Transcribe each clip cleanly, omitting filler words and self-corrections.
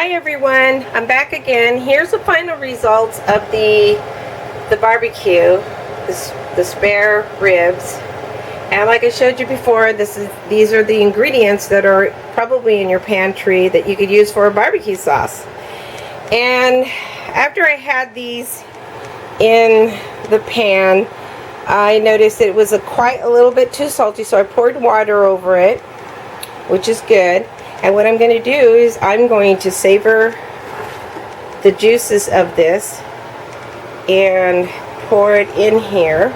Hi everyone, I'm back again. Here's the final results of the barbecue, the spare ribs. And like I showed you before, these are the ingredients that are probably in your pantry that you could use for a barbecue sauce. And after I had these in the pan, I noticed it was quite a little bit too salty, so I poured water over it, which is good. And what I'm going to do is I'm going to savor the juices of this and pour it in here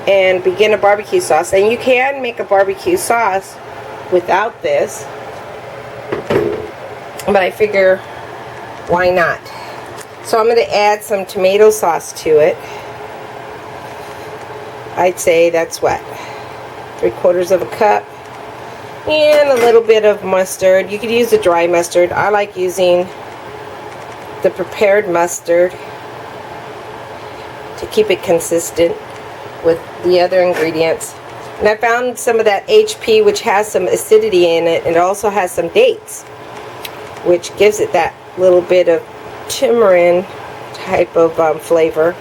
and begin a barbecue sauce. And you can make a barbecue sauce without this, but I figure why not? So I'm going to add some tomato sauce to it. I'd say that's what, 3/4 of a cup. And a little bit of mustard. You could use the dry mustard. I like using the prepared mustard to keep it consistent with the other ingredients. And I found some of that HP, which has some acidity in it, and it also has some dates, which gives it that little bit of tamarind type of flavor.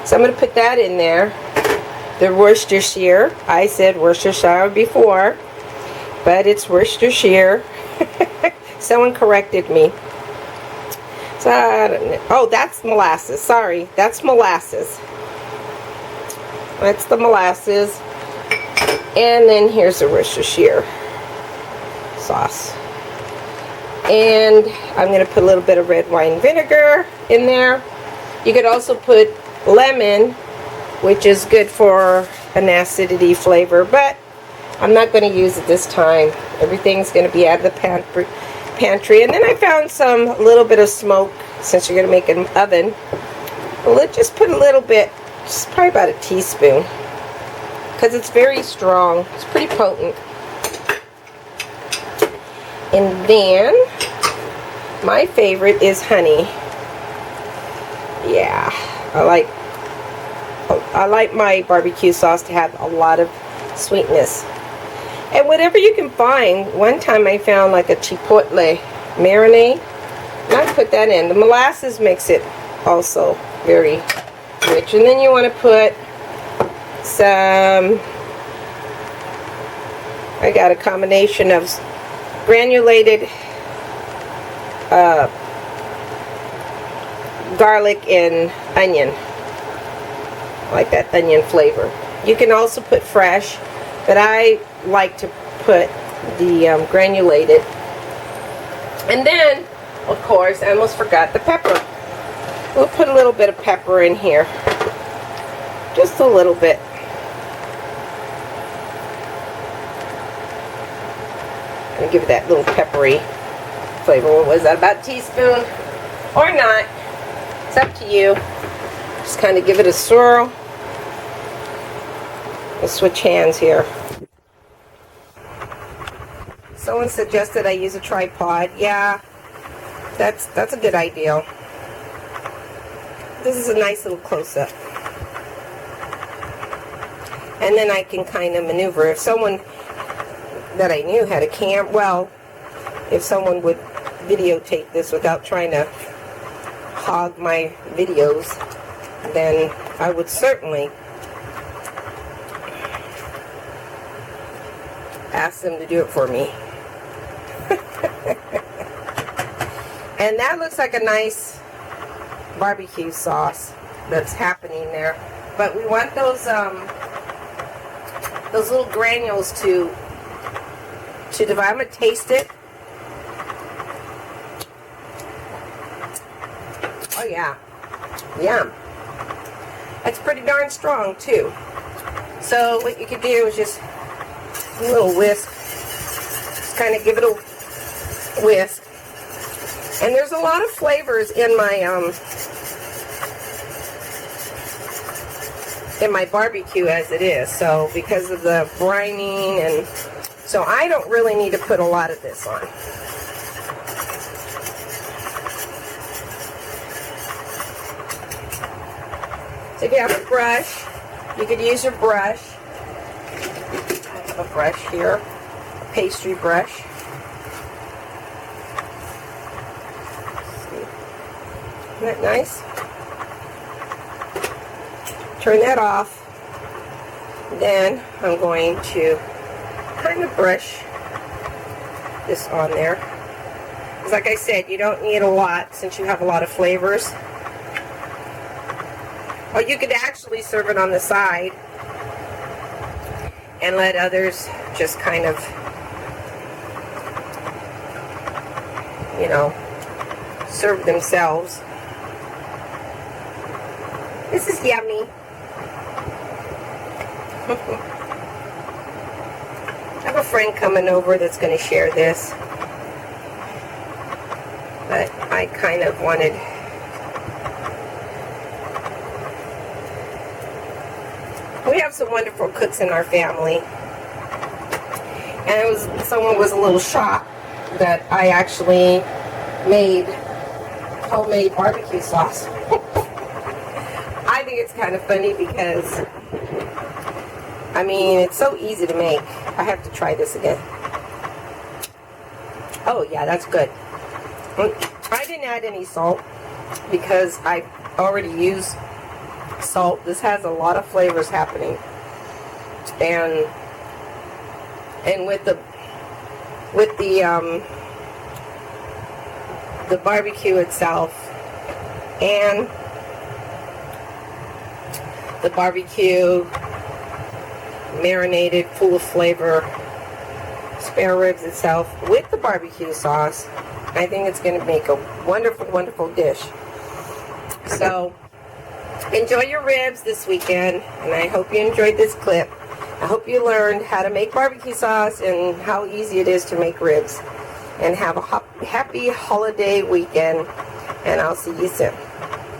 So I'm going to put that in there. The Worcestershire. I said Worcestershire before, but it's Worcestershire. Someone corrected me. So I don't know. Oh, that's molasses. Sorry, that's molasses. That's the molasses. And then here's the Worcestershire sauce. And I'm going to put a little bit of red wine vinegar in there. You could also put lemon, which is good for an acidity flavor, but I'm not going to use it this time. Everything's going to be out of the pantry. And then I found a little bit of smoke, since you're going to make an oven. Let's just put a little bit, just probably about a teaspoon, because it's very strong. It's pretty potent. And then my favorite is honey. Yeah, I like my barbecue sauce to have a lot of sweetness. And whatever you can find. One time I found like a chipotle marinade, and I put that in. The molasses makes it also very rich. And then you want to put some, I got a combination of granulated garlic and onion. I like that onion flavor. You can also put fresh, but I like to put the granulated. And then, of course, I almost forgot the pepper. We'll put a little bit of pepper in here. Just a little bit. And give it that little peppery flavor. What was that, about a teaspoon? Or not. It's up to you. Just kind of give it a swirl. We'll switch hands here. Someone suggested I use a tripod. Yeah, that's a good idea. This is a nice little close-up. And then I can kind of maneuver. If someone that I knew had a well, if someone would videotape this without trying to hog my videos, then I would certainly ask them to do it for me. And that looks like a nice barbecue sauce that's happening there. But we want those little granules to divide. I'm going to taste it. Oh yeah. Yum. That's pretty darn strong too. So what you could do is just a little whisk. Just kind of give it a whisk. And there's a lot of flavors in my barbecue as it is. So because of the brining, and so I don't really need to put a lot of this on. So if you have a brush, you could use your brush. I have a brush here, a pastry brush. Isn't that nice? Turn that off. Then I'm going to kind of brush this on there. Because like I said, you don't need a lot since you have a lot of flavors. Or you could actually serve it on the side and let others just kind of, you know, serve themselves. This is yummy. I have a friend coming over that's going to share this, but I kind of wanted we have some wonderful cooks in our family, and someone was a little shocked that I actually made homemade barbecue sauce. I think it's kind of funny because, I mean, it's so easy to make. I have to try this again. Oh yeah, that's good. I didn't add any salt because I already used salt. This has a lot of flavors happening, and with the barbecue itself and the barbecue marinated full of flavor spare ribs itself with the barbecue sauce, I think it's going to make a wonderful, wonderful dish. So enjoy your ribs this weekend, and I hope you enjoyed this clip. I hope you learned how to make barbecue sauce and how easy it is to make ribs. And have a happy holiday weekend, and I'll see you soon.